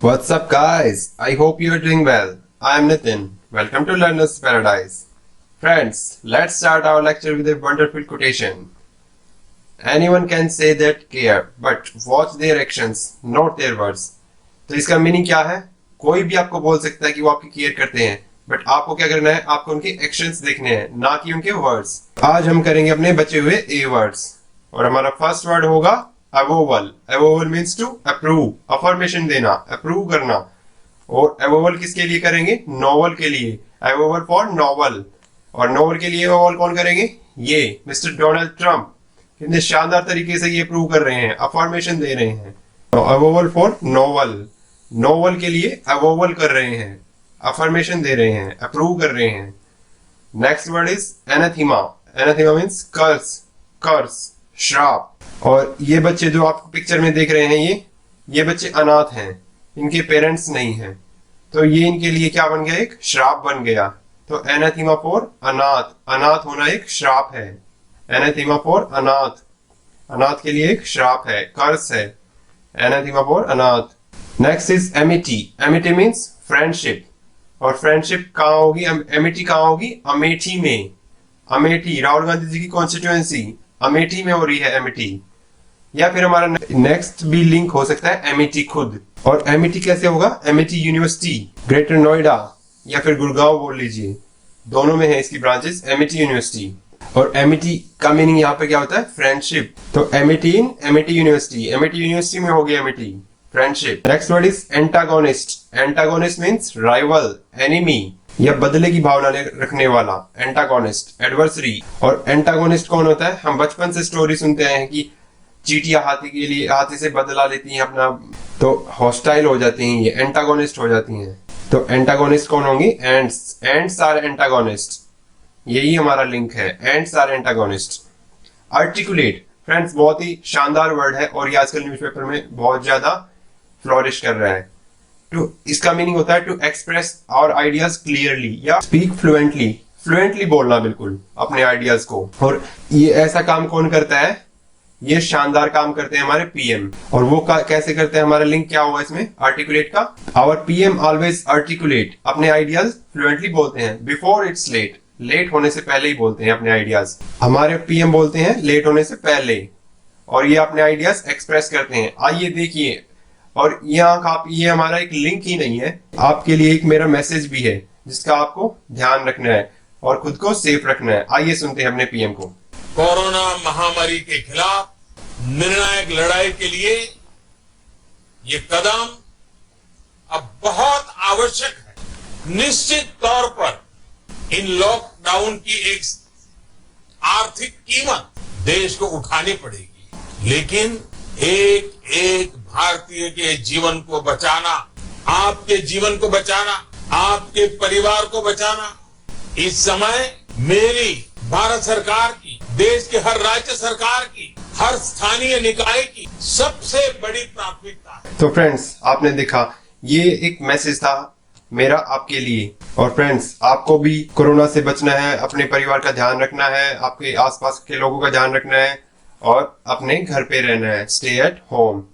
What's up, guys? I hope you are doing well. I am Nitin. Welcome to Learner's Paradise. Friends, let's start our lecture with a wonderful quotation. Anyone can say that care, but watch their actions, not their words. तो इसका meaning क्या है? कोई भी आपको बोल सकता है कि वो आपकी केयर करते हैं, बट आपको क्या करना है? आपको उनके एक्शंस देखने हैं, ना कि उनके वर्ड्स। आज हम करेंगे अपने बचे हुए ए वर्ड्स, और हमारा फर्स्ट वर्ड होगा अवोवल। अवोवल मीन्स टू अप्रूव, अफर्मेशन देना, अप्रूव करना। और अवोवल किसके लिए करेंगे? नॉवल के लिए। अवोवल फॉर नॉवल। और नॉवल के लिए अवोवल कौन करेंगे? ये मिस्टर डोनाल्ड ट्रंप कितने शानदार तरीके से ये अप्रूव कर रहे हैं, अफर्मेशन दे रहे हैं। तो अवोवल फॉर नॉवल, नॉवल के लिए अवोवल कर रहे हैं, अफर्मेशन दे रहे हैं, अप्रूव कर रहे हैं। Next word is anathema. Anathema means curse, curse, श्राप। और ये बच्चे जो आप पिक्चर में देख रहे हैं, ये बच्चे अनाथ हैं, इनके पेरेंट्स नहीं हैं, तो ये इनके लिए क्या बन गया? एक श्राप बन गया। तो एनाथीमा फॉर अनाथ, अनाथ होना एक श्राप है। एनाथीमा फॉर अनाथ, अनाथ के लिए एक श्राप है, कर्स है। एनाथीमा फॉर अनाथ। Next is Amity. Amity means friendship. और फ्रेंडशिप कहाँ होगी? एमिटी कहाँ होगी? अमेठी में। अमेठी, राहुल गांधी जी की कॉन्स्टिट्यूएंसी अमेठी में हो रही है एमिटी। या फिर हमारा नेक्स्ट भी लिंक हो सकता है एमिटी खुद। और एमिटी कैसे होगा? एमिटी यूनिवर्सिटी, ग्रेटर नोएडा या फिर गुड़गांव बोल लीजिए, दोनों में है इसकी ब्रांचेस, एमिटी यूनिवर्सिटी। और एमिटी का मीनिंग यहाँ पे क्या होता है? फ्रेंडशिप। तो एमिटी इन एमिटी यूनिवर्सिटी, एमिटी यूनिवर्सिटी में होगी Amity, friendship. Next word is antagonist. Antagonist means rival, enemy या बदले की भावना रखने वाला, एंटागोनिस्ट, एडवर्सरी। और एंटागोनिस्ट कौन होता है? हम बचपन से स्टोरी सुनते हैं कि चींटियां हाथी के लिए, हाथी से बदला लेती हैं अपना, तो हॉस्टाइल हो जाती हैं, ये एंटागोनिस्ट हो जाती हैं। तो एंटागोनिस्ट कौन होंगी? एंट्स। एंट्स आर एंटागोनिस्ट, यही हमारा लिंक है, ants are antagonist. Articulate friends बहुत ही शानदार वर्ड है, और ये आजकल न्यूज़पेपर में बहुत ज्यादा फ्लोरिश कर रहा है। टू, इसका मीनिंग होता है to express our ideas clearly या स्पीक फ्लुएंटली, फ्लुएंटली बोलना बिल्कुल अपने आइडियाज को। और ये ऐसा काम कौन करता है? ये शानदार काम करते हैं हमारे पीएम। और वो कैसे करते हैं? हमारा लिंक क्या होगा इसमें आर्टिकुलेट का? आवर पीएम ऑलवेज आर्टिकुलेट, अपने आइडियाज फ्लुएंटली बोलते हैं बिफोर इट्स लेट, लेट होने से पहले ही बोलते हैं अपने आइडियाज। हमारे पीएम बोलते हैं लेट होने से पहले, और ये अपने आइडियाज एक्सप्रेस करते हैं। आइए देखिए, और यहाँ का ये हमारा एक लिंक ही नहीं है, आपके लिए एक मेरा मैसेज भी है जिसका आपको ध्यान रखना है और खुद को सेफ रखना है। आइए सुनते हैं अपने पीएम को। कोरोना महामारी के खिलाफ निर्णायक लड़ाई के लिए ये कदम अब बहुत आवश्यक है। निश्चित तौर पर इन लॉकडाउन की एक आर्थिक कीमत देश को उठानी पड़ेगी, लेकिन एक एक भारतीय के जीवन को बचाना, आपके जीवन को बचाना, आपके परिवार को बचाना, इस समय मेरी भारत सरकार की, देश के हर राज्य सरकार की, हर स्थानीय निकाय की सबसे बड़ी प्राथमिकता है। तो फ्रेंड्स आपने देखा, ये एक मैसेज था मेरा आपके लिए। और फ्रेंड्स आपको भी कोरोना से बचना है, अपने परिवार का ध्यान रखना है, आपके आसपास के लोगों का ध्यान रखना है, और अपने घर पे रहना है, स्टे एट होम।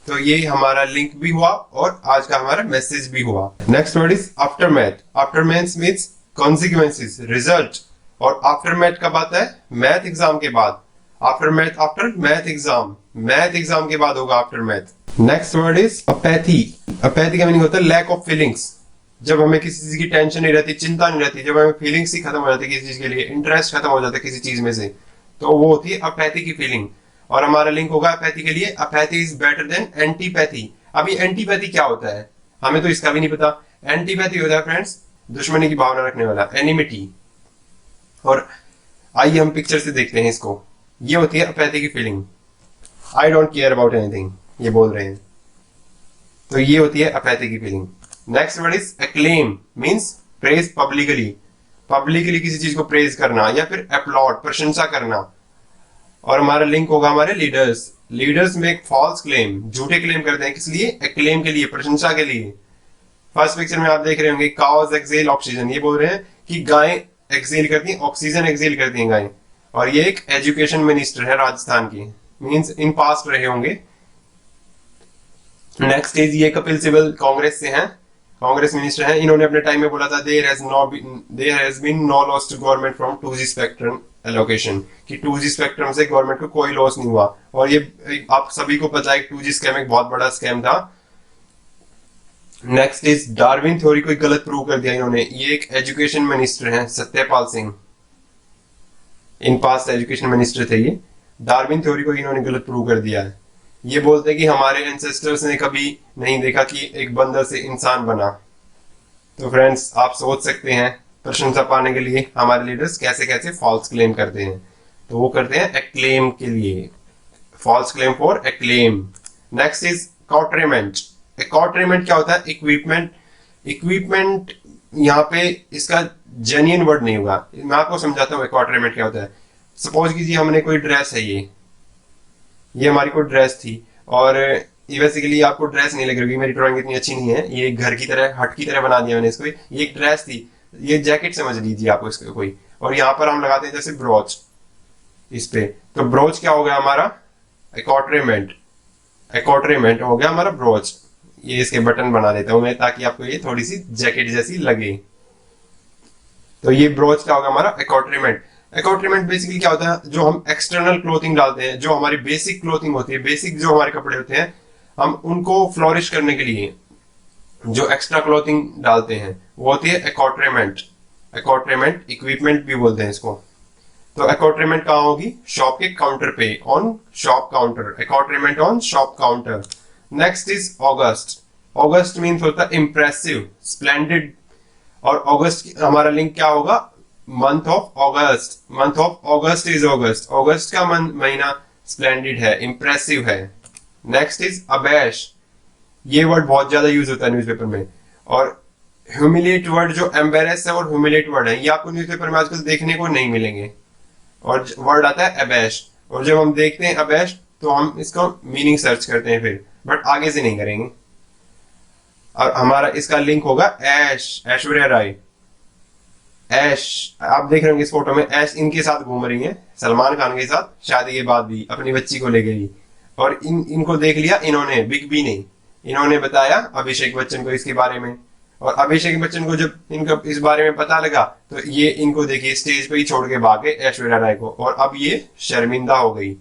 तो ये हमारा लिंक भी हुआ और आज का हमारा मैसेज भी हुआ। Next word is aftermath. Aftermath means consequences, result. और आफ्टरमैथ कब आता है? मैथ एग्जाम के बाद। Aftermath after math exam, math exam के बाद होगा aftermath. Next word is apathy. Apathy का मीनिंग होता है लैक ऑफ फीलिंग्स। जब हमें किसी चीज की टेंशन नहीं रहती, चिंता नहीं रहती, जब हमें फीलिंग्स ही खत्म हो जाती है किसी चीज के लिए, इंटरेस्ट खत्म हो जाता है किसी चीज में से, तो वो होती है अपैथी की फीलिंग। और हमारा लिंक होगा अपैथी के लिए। Apathy is better than antipathy. अभी एंटीपैथी क्या होता है हमें तो इसका भी नहीं पता। एंटीपैथी होता है फ्रेंड्स दुश्मनी की भावना रखने वाला, एनिमिटी। और आइए हम पिक्चर से देखते हैं इसको। ये होती है अपैथी की feeling, I don't care about anything, ये बोल रहे हैं, तो ये होती है अपैथी की feeling. Next word is acclaim, means praise publicly. Publicly किसी चीज को प्रेज करना या फिर अपलॉड, प्रशंसा करना। और हमारा लिंक होगा हमारे लीडर्स। लीडर्स में एक फॉल्स क्लेम, झूठे क्लेम करते हैं, किस लिए? एक्लेम के लिए, प्रशंसा के लिए। फर्स्ट पिक्चर में आप देख रहे होंगे काउज एक्सेल ऑक्सीजन, ये बोल रहे हैं कि गायें एक्सेल करती हैं, ऑक्सीजन एक्सेल करती हैं गायें। और ये एक एजुकेशन मिनिस्टर है राजस्थान की, मींस इन पास्ट रहे होंगे। नेक्स्ट इज ये कपिल सिब्बल कांग्रेस से हैं, कांग्रेस मिनिस्टर हैं। इन्होंने अपने टाइम में बोला था there has been no loss to government from 2G spectrum allocation, कि 2G स्पेक्ट्रम से गवर्नमेंट को कोई लॉस नहीं हुआ। और ये आप सभी को पता है 2G स्कैम एक बहुत बड़ा स्कैम था। नेक्स्ट इज डार्विन थ्योरी को गलत प्रूव कर दिया इन्होंने। ये एक एजुकेशन मिनिस्टर हैं Satyapal Singh, in past education minister थे ये। डार्विन थ्योरी को इन्होंने गलत प्रूव कर दिया है। ये बोलते हैं कि हमारे एंसेस्टर्स ने कभी नहीं देखा कि एक बंदर से इंसान बना। तो फ्रेंड्स आप सोच सकते हैं प्रशंसा पाने के लिए हमारे लीडर्स कैसे कैसे फॉल्स क्लेम करते हैं। तो वो करते हैं एक्लेम के लिए, false claim for acclaim. Next is accoutrement. Accoutrement क्या होता है? इक्विपमेंट। इक्विपमेंट यहाँ पे इसका जेन्युइन वर्ड नहीं होगा, मैं आपको समझाता हूँ कॉट्रेमेंट क्या होता है। सपोज कीजिए हमने कोई ड्रेस है, ये हमारी कोई ड्रेस थी, और ये बेसिकली आपको ड्रेस नहीं लग रही, मेरी ड्राइंग इतनी अच्छी नहीं है, ये घर की तरह हट की तरह बना दिया मैंने इसको। ये एक ड्रेस थी, ये जैकेट समझ लीजिए आपको इसको कोई, और यहाँ पर हम लगाते हैं जैसे ब्रोच इस पे। तो ब्रोच क्या हो गया हमारा? एकॉट्रेमेंट। एकॉट्रेमेंट हो गया हमारा ब्रोच। ये इसके बटन बना देता हूं मैं ताकि आपको ये थोड़ी सी जैकेट जैसी लगे। तो ये ब्रोच क्या होगा हमारा? एकॉट्रेमेंट। एकॉट्रेमेंट बेसिकली क्या होता है? जो हम एक्सटर्नल क्लोथिंग डालते हैं, जो हमारी बेसिक क्लोथिंग होती है, बेसिक जो हमारे कपड़े होते हैं, हम उनको फ्लोरिश करने के लिए जो एक्स्ट्रा क्लोथिंग डालते हैं वो होती है एकॉट्रेमेंट। एकॉट्रेमेंट इक्विपमेंट भी बोलते हैं इसको। तो एकॉट्रेमेंट कहाँ होगी? शॉप के काउंटर पे, on shop counter. Accoutrement on shop counter. Next is august. August means होता है इंप्रेसिव, स्प्लेंडेड। और ऑगस्ट हमारा लिंक क्या होगा? Month of August. Month of August is august. ऑगस्ट का महीना स्प्लेंडेड है, इंप्रेसिव है। Next is abash. ये वर्ड बहुत ज्यादा यूज होता है न्यूज़पेपर में। और ह्यूमिलेट वर्ड, जो एम्बेरेस है और ह्यूमिलेट वर्ड है, ये आपको न्यूज़पेपर में आजकल देखने को नहीं मिलेंगे। और वर्ड आता है अबैश, और जब हम देखते हैं अबैश तो हम इसका मीनिंग सर्च करते हैं फिर, बट आगे से नहीं करेंगे। और हमारा इसका लिंक होगा ऐश, ऐश्वर्या राय। ऐश आप देख रहे होंगे इस फोटो में, ऐश इनके साथ घूम रही है सलमान खान के साथ, शादी के बाद भी अपनी बच्ची को ले गई। और इनको देख लिया इन्होंने, बिग बी ने, इन्होंने बताया अभिषेक बच्चन को इसके बारे में। और अभिषेक बच्चन को जब इनको इस बारे में पता लगा तो ये इनको देखिए स्टेज पे ही छोड़ के भागे ऐश्वर्या राय को, और अब ये शर्मिंदा हो गई।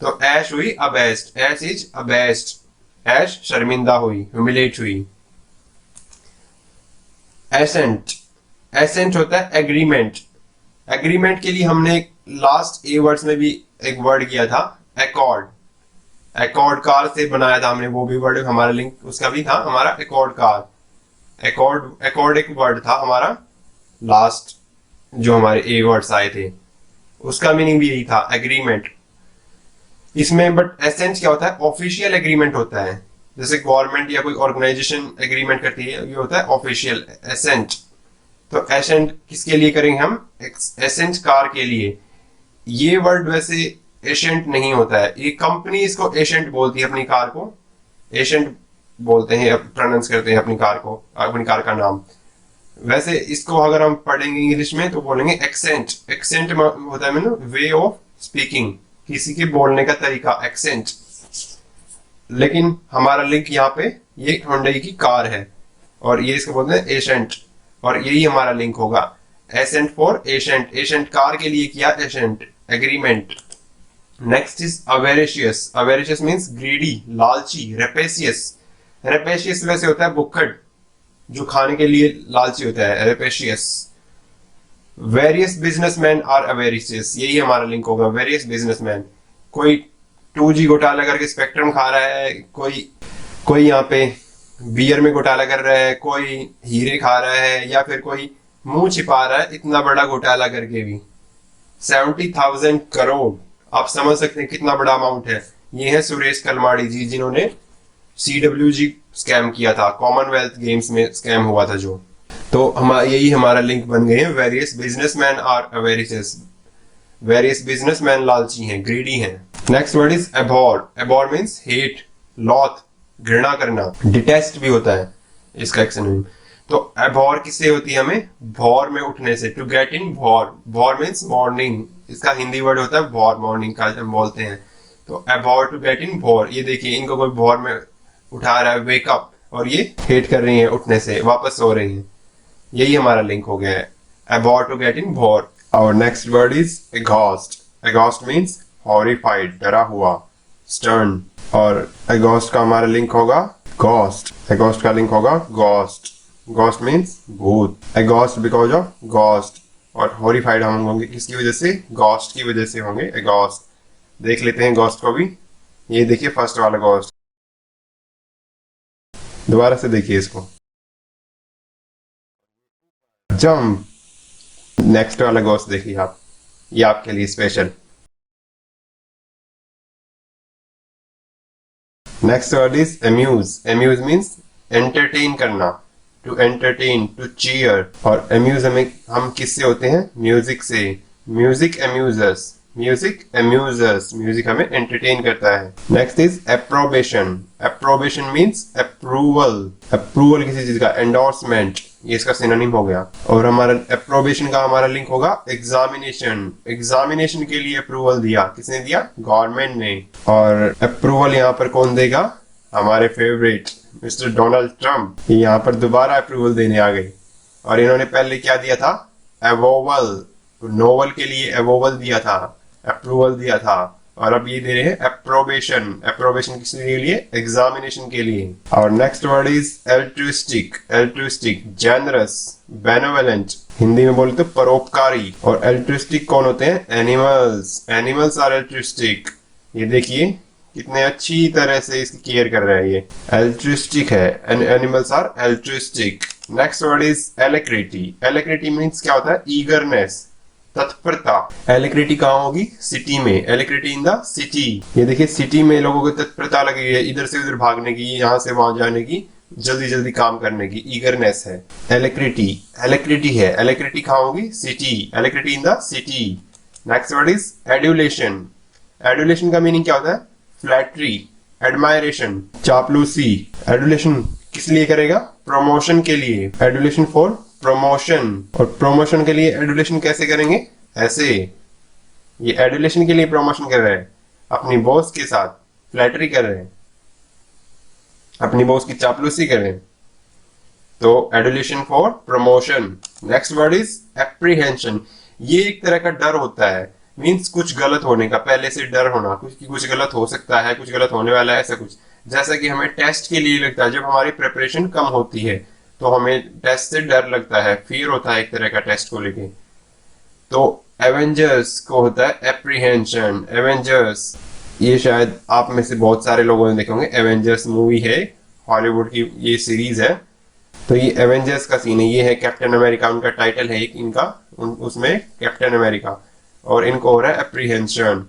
तो ऐश हुई अबेस्ट, ऐश इज अबेस्ट। ऐश शर्मिंदा हुई, ह्यूमिलेट हुई। एसेंट। एसेंट होता है एग्रीमेंट। एग्रीमेंट के लिए हमने लास्ट ए वर्ड्स में भी एक वर्ड किया था, एकॉर्ड। एकॉर्ड कार से बनाया था हमने, वो भी वर्ड हमारा लिंक उसका भी था हमारा, एकॉर्ड कार। एकॉर्ड, एकॉर्ड एक वर्ड था हमारा लास्ट जो हमारे ए वर्ड्स आए थे, उसका मीनिंग भी यही था, एग्रीमेंट। इसमें बट एसेंट क्या होता है? ऑफिशियल एग्रीमेंट होता है, जैसे गवर्नमेंट या कोई ऑर्गेनाइजेशन एग्रीमेंट करती है, ये होता है ऑफिशियल एसेंट। तो एसेंट किसके लिए करेंगे हम? एसेंट कार के लिए। ये वर्ड वैसे एशेंट नहीं होता है, ये कंपनी इसको एशेंट बोलती है, अपनी कार को एशेंट बोलते हैं, प्रोनाउंस करते हैं अपनी कार को, अपनी कार का नाम। वैसे इसको अगर हम पढ़ेंगे इंग्लिश में तो बोलेंगे एक्सेंट। एक्सेंट होता है मतलब वे ऑफ स्पीकिंग, किसी के बोलने का तरीका, एक्सेंट। लेकिन हमारा लिंक यहाँ पे ये होंडा की कार है और ये इसको बोलते हैं एशेंट, और यही हमारा लिंक होगा, assent for assent. Assent car के लिए किया assent, agreement. Next is avaricious. Avaricious means greedy, लालची, रेपेशियस। रेपेशियस वैसे होता है भुक्खड़, जो खाने के लिए लालची होता है, रेपेशियस। वेरियस बिजनेसमैन आर अवेरेशियस, यही हमारा लिंक होगा, वेरियस बिजनेसमैन। कोई 2G घोटाला करके स्पेक्ट्रम खा रहा है, कोई यहाँ पे बियर में घोटाला कर रहा है, कोई हीरे खा रहा है, या फिर कोई मुंह छिपा रहा है इतना बड़ा घोटाला करके भी। 70,000 करोड़, आप समझ सकते हैं कितना बड़ा अमाउंट है। ये है सुरेश कलमाड़ी जी, जिन्होंने CWG स्कैम किया था, कॉमनवेल्थ गेम्स में स्कैम हुआ था जो। तो यही हमारा लिंक बन गए हैं, various businessman are avaricious. Various businessman लालची हैं, ग्रीडी हैं। Next word is abhor. Abhor means hate, loathe, घृणा करना। डिटेस्ट भी होता है इसका एक सिनोनिम। तो एबॉर किससे होती है हमें? भौर में उठने से, टू गेट इन भौर। भौर मीन्स मॉर्निंग, इसका हिंदी वर्ड होता है भौर, मॉर्निंग का हम बोलते हैं। तो एबॉर, टू गेट इन भौर। ये देखिए इनको कोई भौर में उठा रहा है, वेक अप, और ये हेट कर रही हैं उठने से, वापस सो रही हैं। यही हमारा लिंक हो गया है, about to get in war. और next word is aghast. Aghast means horrified, डरा हुआ, स्टर्न। और एगॉस्ट का हमारा लिंक होगा गॉस्ट। एगॉस्ट का लिंक होगा गॉस्ट। गॉस्ट मीन्स भूत। एगॉस्ट बिकॉज ऑफ गॉस्ट। और हॉरिफाइड हम होंगे किसकी वजह से? गॉस्ट की वजह से होंगे एगॉस्ट। देख लेते हैं गॉस्ट को भी। ये देखिए फर्स्ट वाला गॉस्ट, दोबारा से देखिए इसको, जंप। नेक्स्ट वाला गॉस्ट देखिए आप, ये आपके लिए special. Next word is amuse. Amuse means entertain करना, टू एंटरटेन, टू चीयर। और अम्यूज हम किससे होते हैं? म्यूजिक से। Music amuses, music amuses, music हमें एंटरटेन करता है। Next is approbation. Approbation means approval. Approval किसी चीज का, एंडोर्समेंट, ये इसका सिनोनिम हो गया। और हमारा एप्रोबेशन का हमारा लिंक होगा एग्जामिनेशन। एग्जामिनेशन के लिए अप्रूवल दिया, किसने दिया? गवर्नमेंट ने। और अप्रूवल यहाँ पर कौन देगा? हमारे फेवरेट मिस्टर डोनाल्ड ट्रंप। यहाँ पर दोबारा अप्रूवल देने आ गए। और इन्होंने पहले क्या दिया था? अवोवल। नोवल के लिए अवोवल दिया था, अप्रूवल दिया था। और अब ये दे रहे हैं अप्रोबेशन। अप्रोबेशन किसके लिए? एग्जामिनेशन के लिए। और next word is altruistic. Altruistic, generous, benevolent, Hindi में बोले तो परोपकारी। और एल्ट्रिस्टिक कौन होते हैं? एनिमल्स। Animals are altruistic. ये देखिए कितने अच्छी तरह से इसकी केयर कर रहे हैं, ये एल्ट्रिस्टिक है। Animals are altruistic. Next word is alacrity. Alacrity means क्या होता है? ईगरनेस, तत्परता। एलेक्रिटी कहाँ होगी? सिटी में। एलेक्रिटी इन द सिटी। ये देखिए सिटी में लोगों को तत्परता लगी है, इधर से उधर भागने की, यहाँ से वहां जाने की, जल्दी जल्दी काम करने की ईगरनेस है। एलेक्रिटी, एलेक्रिटी है। एलेक्रिटी कहाँ होगी? City. Alacrity in the city. Next word is adulation. Adulation का मीनिंग क्या होता है? फ्लैटरी, एडमायरेशन, चापलूसी। एडुलेशन किस लिए करेगा? प्रमोशन के लिए। Adulation for promotion. और प्रमोशन के लिए एडुलेशन कैसे करेंगे? ऐसे। ये एडुलेशन के लिए प्रमोशन कर रहे हैं, अपनी बॉस के साथ फ्लैटरी कर रहे हैं, अपनी बॉस की चापलूसी कर रहे हैं। तो adulation for promotion. Next word is apprehension. ये एक तरह का डर होता है, मीन्स कुछ गलत होने का, पहले से डर होना, कुछ गलत हो सकता है, कुछ गलत होने वाला है, ऐसा कुछ। जैसा कि हमें टेस्ट के लिए लगता है, जब हमारी प्रिपरेशन कम होती है तो हमें टेस्ट से डर लगता है, फियर होता है एक तरह का टेस्ट को लेके। तो एवेंजर्स को होता है एप्रीहेंशन। एवेंजर्स, ये शायद आप में से बहुत सारे लोगों ने देखे होंगे, एवेंजर्स मूवी है, हॉलीवुड की ये सीरीज है। तो ये एवेंजर्स का सीन है, ये है कैप्टन अमेरिका, उनका टाइटल है एक इनका, उसमें कैप्टन अमेरिका। और इनको हो रहा है एप्रीहेंशन।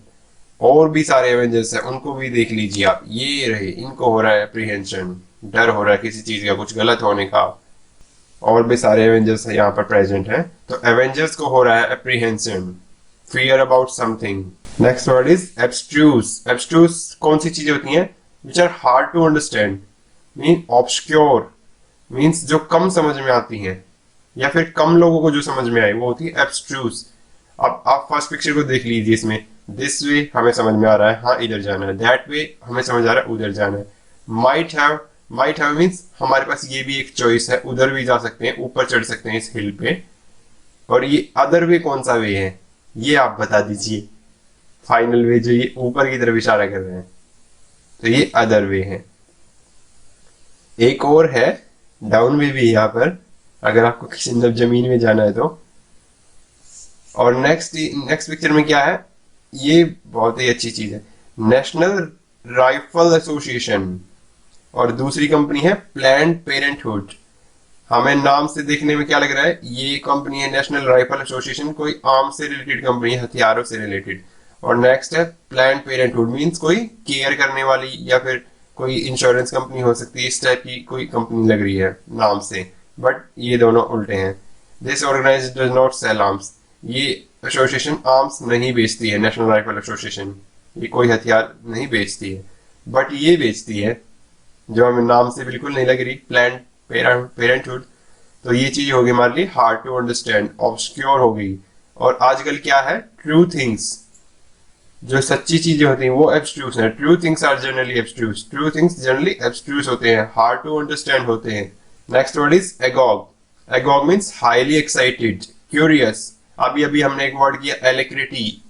और भी सारे एवेंजर्स हैं, उनको भी देख लीजिए आप, ये रहे, इनको हो रहा है एप्रीहेंशन, डर हो रहा है किसी चीज का, कुछ गलत होने का। और भी सारे एवेंजर्स यहाँ पर प्रेजेंट हैं। तो एवेंजर्स को हो रहा है apprehension, fear about something. Next word is abstruse. Abstruse कौन सी चीजें होती हैं? Which are hard to understand, mean obscure, means जो कम समझ में आती हैं, या फिर कम लोगों को जो समझ में आई, वो होती है एब्स्ट्रूस। अब आप फर्स्ट पिक्चर को देख लीजिए, इसमें दिस वे हमें समझ में आ रहा है, हाँ इधर जाना है, दैट वे हमें समझ आ रहा है, उधर जाना है। माइट हैव मीन्स हमारे पास ये भी एक चॉइस है, उधर भी जा सकते हैं, ऊपर चढ़ सकते हैं इस हिल पे। और ये अदर वे कौन सा वे है, ये आप बता दीजिए। फाइनल वे जो ये ऊपर की तरफ इशारा कर रहे हैं, तो ये अदर वे है। एक और है डाउन वे भी यहाँ पर, अगर आपको किसी जमीन में जाना है तो। और नेक्स्ट पिक्चर में क्या है? ये बहुत ही अच्छी चीज है, नेशनल राइफल एसोसिएशन। और दूसरी कंपनी है प्लान्ड पेरेंटहुड। हमें नाम से देखने में क्या लग रहा है? ये कंपनी है नेशनल राइफल एसोसिएशन, कोई आर्म्स से रिलेटेड कंपनी है, हथियारों से रिलेटेड। और नेक्स्ट है प्लान्ड पेरेंटहुड, मीन्स कोई केयर करने वाली, या फिर कोई इंश्योरेंस कंपनी हो सकती है, इस टाइप की कोई कंपनी लग रही है नाम से, बट ये दोनों उल्टे हैं। This organization does not sell arms. ये एसोसिएशन आर्म्स नहीं बेचती है, नेशनल राइफल एसोसिएशन, ये कोई हथियार नहीं बेचती है, बट ये बेचती है जो हमें नाम से बिल्कुल नहीं लग रही, प्लान्ड पेरेंटहुड। तो ये चीज होगी हमारे लिए हार्ड टू अंडरस्टैंड, ऑब्सक्योर होगी। और आजकल क्या है? True things. जो सच्ची चीजें होती हैं वो एब्स्ट्रूस हैं। True things are generally abstruse. True things generally abstruse होते हैं, हार्ड टू अंडरस्टैंड होते हैं। Next word is agog. Agog means highly excited, curious. अभी अभी हमने एक वर्ड किया एलेक्रिटी।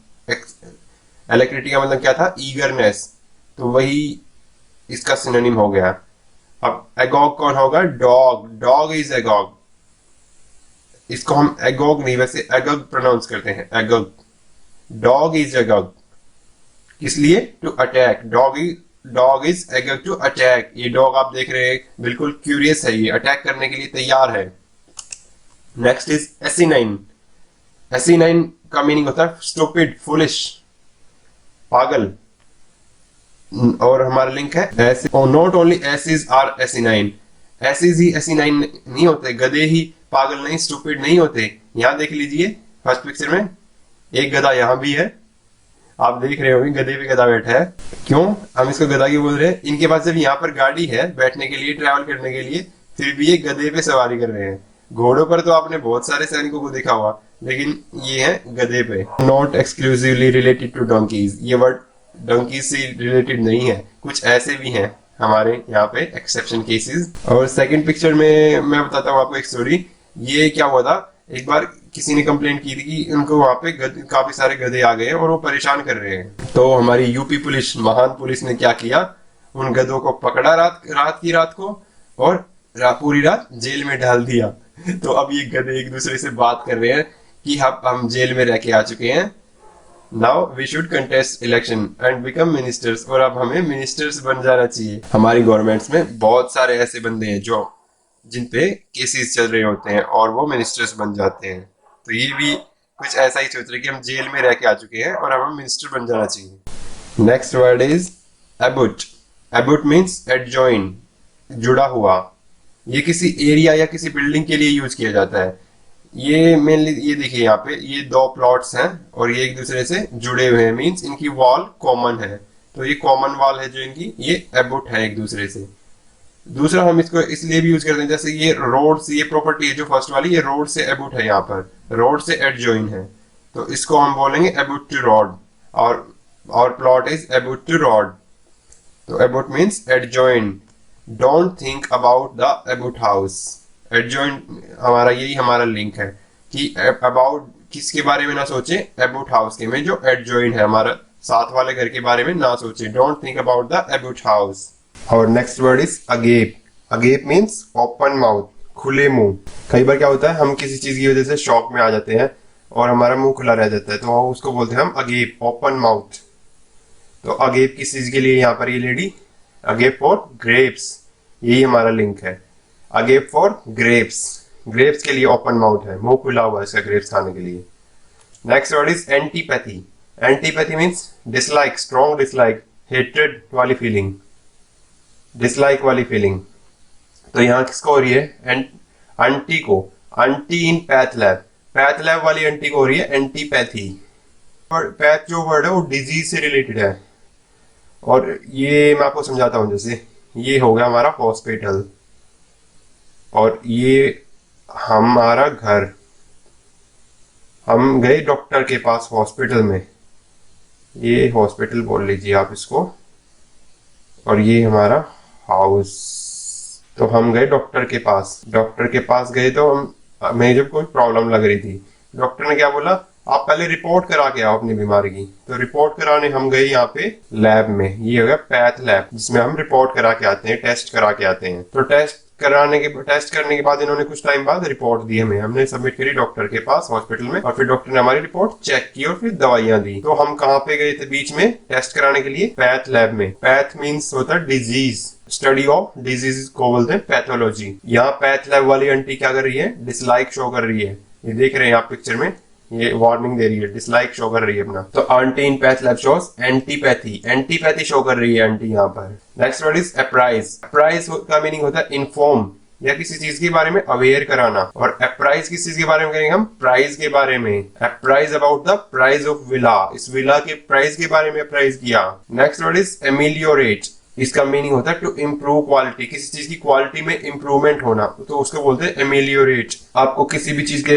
एलेक्रिटी का मतलब क्या था? ईगरनेस। तो वही इसका सिनोनिम हो गया। अब एगॉग कौन होगा? डॉग। Dog is agog. इसको हम एगॉग नहीं, वैसे एगॉग प्रोनाउंस करते हैं, एगॉग। Dog is agog. किस लिए? To attack. Dog is agog to attack. ये डॉग आप देख रहे हैं बिल्कुल क्यूरियस है, ये अटैक करने के लिए तैयार है। Next is एसिनाइन। एसिनाइन का मीनिंग होता है स्टूपिड, फुलिश, पागल। और हमारा लिंक है नॉट ओनली एसिज आर एसिनाइन। एसिज ही एसिनाइन नहीं होते, गधे ही पागल नहीं, स्टूपिड नहीं होते। यहां देख लीजिए फर्स्ट पिक्चर में एक गधा यहां भी है, आप देख रहे होंगे गधे पे गधा बैठा है। क्यों हम इसको गधा क्यों बोल रहे हैं? इनके पास जब यहाँ पर गाड़ी है बैठने के लिए, ट्रैवल करने के लिए, फिर भी ये गधे पे सवारी कर रहे हैं। घोड़ों पर तो आपने बहुत सारे सैनिकों को देखा हुआ, लेकिन ये है गधे पे। Not exclusively related to donkeys. ये वर्ड डोंकीज से रिलेटेड नहीं है, कुछ ऐसे भी हैं हमारे यहाँ पे एक्सेप्शन केसेस। और सेकंड पिक्चर में मैं बताता हूँ आपको एक स्टोरी। ये क्या हुआ था, एक बार किसी ने कंप्लेंट की थी कि उनको वहां पे काफी सारे गधे आ गए हैं और वो परेशान कर रहे हैं। तो हमारी यूपी पुलिस, महान पुलिस ने क्या किया, उन गधों को पकड़ा रात को और पूरी रात जेल में डाल दिया। तो अब ये गधे एक दूसरे से बात कर रहे हैं कि हम जेल में रह के आ चुके हैं, now we should contest election and become ministers. और अब हमें मिनिस्टर्स बन जाना चाहिए। हमारी गवर्नमेंट्स में बहुत सारे ऐसे बंदे हैं जो जिन पे केसेस चल रहे होते हैं और वो मिनिस्टर्स बन जाते हैं। तो ये भी कुछ ऐसा ही सोच रहे कि हम जेल में रह के आ चुके हैं और हमें मिनिस्टर बन जाना चाहिए। Next word is abut. Abut means adjoin, जुड़ा हुआ। ये किसी एरिया या किसी बिल्डिंग के लिए यूज किया जाता है। ये मेनली ये देखिए यहाँ पे ये दो प्लॉट्स हैं और ये एक दूसरे से जुड़े हुए हैं, मीन्स इनकी वॉल कॉमन है। तो ये कॉमन वॉल है जो इनकी, ये एबुट है एक दूसरे से। दूसरा हम इसको इसलिए भी यूज करते हैं, जैसे ये रोड से, ये प्रॉपर्टी है जो फर्स्ट वाली, ये रोड से एबुट है, यहाँ पर रोड से एडजॉइन है, तो इसको हम बोलेंगे एबुट टू रोड। और plot is abut to road. तो abut means adjoin. Don't think about the abut house. Adjoin हमारा यही हमारा लिंक है कि अबाउट किसके बारे में ना सोचे, एबुट हाउस के में जो एडजॉइन है, हमारा साथ वाले घर के बारे में ना सोचे। Don't think about the abut house. और next word is agape. Agape means open mouth, खुले मुंह। कई बार क्या होता है, हम किसी चीज की वजह से शॉक में आ जाते हैं और हमारा मुंह खुला रह जाता है, तो उसको बोलते हैं हम अगेप, ओपन माउथ। तो अगेप किस चीज के लिए यहाँ पर ये लेडी? अगेप फॉर ग्रेप्स, यही हमारा लिंक है। अगेप फॉर ग्रेप्स, ग्रेप्स के लिए ओपन माउथ है, मुंह खुला हुआ है इसका ग्रेप्स खाने के लिए। Next word is antipathy. Antipathy means dislike, strong dislike, hatred वाली फीलिंग, डिसलाइक वाली फीलिंग। तो यहाँ किसको हो रही है? आंटी को। Aunty in path lab, path lab वाली आंटी को हो रही है एंटीपैथी। पैथ जो वर्ड है वो डिजीज से रिलेटेड है, और ये मैं आपको समझाता हूँ। जैसे ये हो गया हमारा हॉस्पिटल और ये हमारा घर। हम गए डॉक्टर के पास हॉस्पिटल में, ये हॉस्पिटल बोल लीजिए आप इसको, और ये हमारा हाउस। तो हम गए डॉक्टर के पास। डॉक्टर के पास गए तो हमें जब कोई प्रॉब्लम लग रही थी, डॉक्टर ने क्या बोला, आप पहले रिपोर्ट करा के आओ अपनी बीमारी की। तो रिपोर्ट कराने हम गए यहाँ पे लैब में, ये हो गया पैथ लैब, जिसमें हम रिपोर्ट करा के आते हैं, टेस्ट करा के आते हैं। तो टेस्ट करने के बाद इन्होंने कुछ टाइम बाद रिपोर्ट दी हमें, हमने सबमिट करी डॉक्टर के पास हॉस्पिटल में, और फिर डॉक्टर ने हमारी रिपोर्ट चेक की और फिर दवाइयां दी। तो हम कहाँ पे गए थे बीच में टेस्ट कराने के लिए? पैथ लैब में। पैथ मीन्स होता है डिजीज, स्टडी ऑफ डिजीज को बोलते हैं पैथोलॉजी। यहाँ पैथ लैब वाली आंटी क्या कर रही है? डिसलाइक शो कर रही है। ये देख रहे हैं आप पिक्चर में, ये वार्निंग दे रही है, डिसलाइक शो कर रही है अपना। तो aunty in path lab shows antipathy, antipathy show कर रही है आंटी यहाँ पर। Next word is apprise. Apprise का मीनिंग होता है इन्फॉर्म, या किसी चीज के बारे में अवेयर कराना। और अप्राइज किस चीज के बारे में करेंगे हम? प्राइस के बारे में। Apprise about the price of villa, इस विला के प्राइस के बारे में अप्राइज किया। Next word is ameliorate. इसका मीनिंग होता है टू इम्प्रूव क्वालिटी, किसी चीज की क्वालिटी में इम्प्रूवमेंट होना, तो उसको बोलते हैं एमेलियोरेट। आपको किसी भी चीज के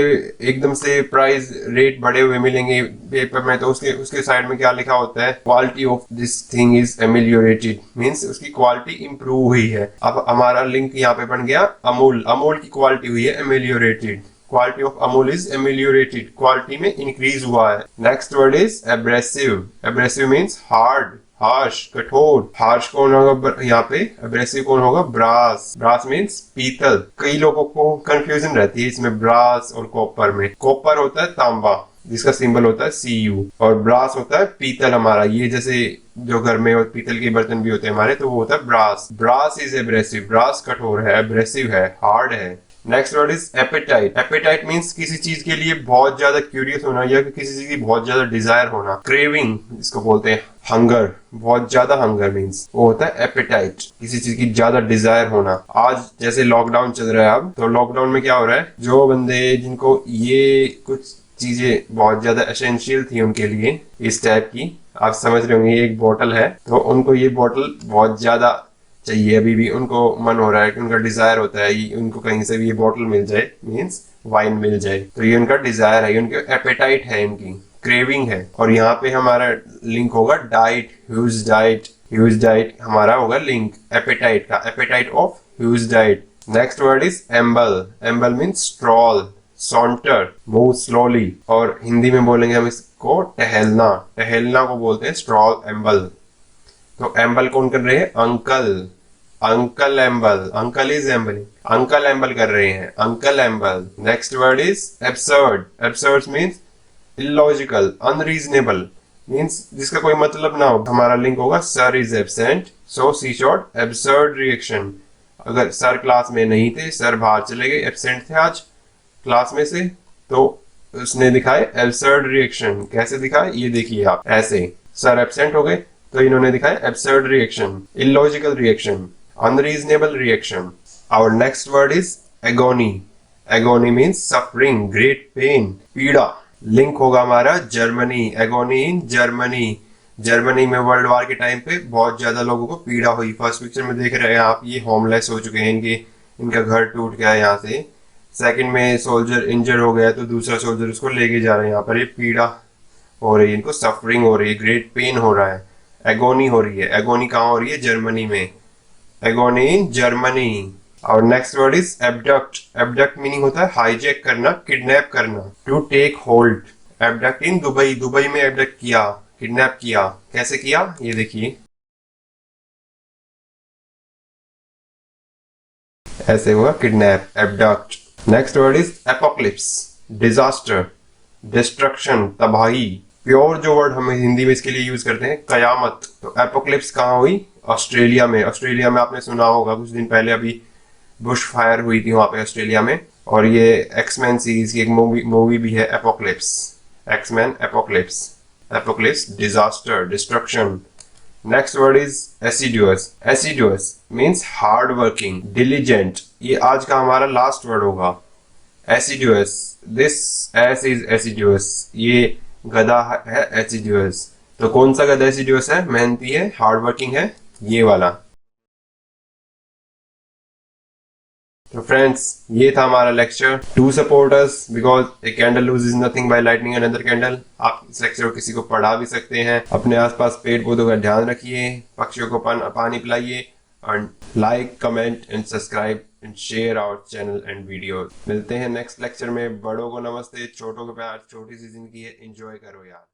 एकदम से प्राइस रेट बढ़े हुए मिलेंगे पेपर में, तो उसके उसके साइड में क्या लिखा होता है, quality of this thing is ameliorated, means उसकी क्वालिटी इंप्रूव हुई है। अब हमारा लिंक यहाँ पे बन गया अमूल, अमूल की क्वालिटी हुई है ameliorated, quality of Amul is ameliorated, quality में इंक्रीज हुआ है। Next word is abrasive, abrasive means hard, harsh, कठोर। हार्श कौन होगा यहाँ पे, एब्रेसिव कौन होगा, ब्रास, ब्रास मीन्स पीतल। कई लोगों को कंफ्यूजन रहती है इसमें ब्रास और कॉपर में। कॉपर होता है तांबा जिसका सिंबल होता है Cu, और ब्रास होता है पीतल हमारा, ये जैसे जो घर में और पीतल के बर्तन भी होते हैं हमारे, तो वो होता है brass. Brass is abrasive, brass कठोर है, एब्रेसिव है, हार्ड है। Next word is appetite, appetite means किसी चीज के लिए बहुत ज्यादा क्यूरियस होना या किसी चीज की बहुत ज्यादा डिजायर होना। क्रेविंग इसको बोलते हैं, हंगर, बहुत ज्यादा हंगर मीन्स वो होता है एपेटाइट, किसी चीज की ज्यादा डिजायर होना। आज जैसे लॉकडाउन चल रहा है अब, तो लॉकडाउन में क्या हो रहा है, जो बंदे जिनको ये कुछ चीजें बहुत ज्यादा एसेंशियल थी उनके लिए, इस टाइप की, आप समझ रहे होंगे, ये एक बोतल है, तो उनको ये बोतल बहुत ज्यादा चाहिए, अभी भी उनको मन हो रहा है कि उनका डिजायर होता है उनको कहीं से भी ये बोतल मिल जाए, मीन्स वाइन मिल जाए, तो ये उनका डिजायर है, उनके एपेटाइट है, इनकी क्रेविंग है। और यहाँ पे हमारा लिंक होगा diet, huge diet, huge diet हमारा होगा लिंक एपेटाइट का, appetite of huge diet. Next word is amble, amble means stroll, saunter, move slowly, और हिंदी में बोलेंगे हम इसको टहलना, टहलना को बोलते हैं स्ट्रॉल, एम्बल। तो एम्बल कौन कर रहे हैं, uncle, uncle amble, uncle is ambling, uncle amble कर रहे हैं, uncle amble. Next word is absurd, absurd means illogical, unreasonable, means जिसका कोई मतलब ना हो। हमारा लिंक होगा sir is absent, so see short absurd reaction. अगर सर क्लास में नहीं थे, सर बाहर चले गए, एब्सेंट थे आज क्लास में से, तो उसने दिखाए एब्सर्ड रिएक्शन। कैसे दिखाए ये देखिए आप, ऐसे सर एब्सेंट हो गए तो इन्होंने दिखाया absurd reaction, illogical reaction, unreasonable reaction. Our next word is agony, agony means suffering, great pain, पीड़ा। लिंक होगा हमारा Germany, agony in Germany. Germany में वर्ल्ड वार के टाइम पे बहुत ज्यादा लोगों को पीड़ा हुई। फर्स्ट पिक्चर में देख रहे हैं आप, ये होमलेस हो चुके हैं, इनका घर टूट गया है यहाँ से। सेकंड में सोल्जर इंजर हो गया तो दूसरा सोल्जर उसको लेके जा रहे हैं, यहाँ पर ये पीड़ा हो रही है, इनको सफरिंग हो रही है, ग्रेट पेन हो रहा है, एगोनी हो रही है। एगोनी कहाँ हो रही है, जर्मनी में, एगोनी इन जर्मनी। और next word is abduct, abduct meaning होता है हाईजैक करना, किडनैप करना, to take hold. Abduct in Dubai, Dubai में एबडक्ट किया, किडनैप किया। कैसे किया ये देखिए, ऐसे हुआ kidnap, abduct. Next word is apocalypse, disaster, destruction, तबाही। प्योर जो वर्ड हम हिंदी में इसके लिए यूज करते हैं, कयामत। तो एपोक्लिप्स कहाँ हुई, ऑस्ट्रेलिया में। ऑस्ट्रेलिया में आपने सुना होगा कुछ दिन पहले अभी बुश फायर हुई थी वहां पे ऑस्ट्रेलिया में, और ये एक्समैन सीरीज की एक मूवी भी है apocalypse, X-Men apocalypse, apocalypse disaster, destruction. Next word is assiduous, assiduous means hard working, diligent. ये आज का हमारा लास्ट वर्ड होगा, assiduous, this ass is assiduous, ये गधा है एसिडुअस। तो कौन सा गधा एसिडुअस है, मेहनती है, हार्ड वर्किंग है, ये वाला। तो फ्रेंड्स ये था हमारा lecture. To support us because a candle loses nothing by lightning another candle. आप इस लेक्चर को किसी को पढ़ा भी सकते हैं। अपने आसपास पेड़ पौधों का ध्यान रखिए, पक्षियों को पानी पिलाइए, and like, comment and subscribe and share our channel and videos. मिलते हैं नेक्स्ट लेक्चर में। बड़ों को नमस्ते, छोटों को प्यार, छोटी सी जिंदगी है, एंजॉय करो यार।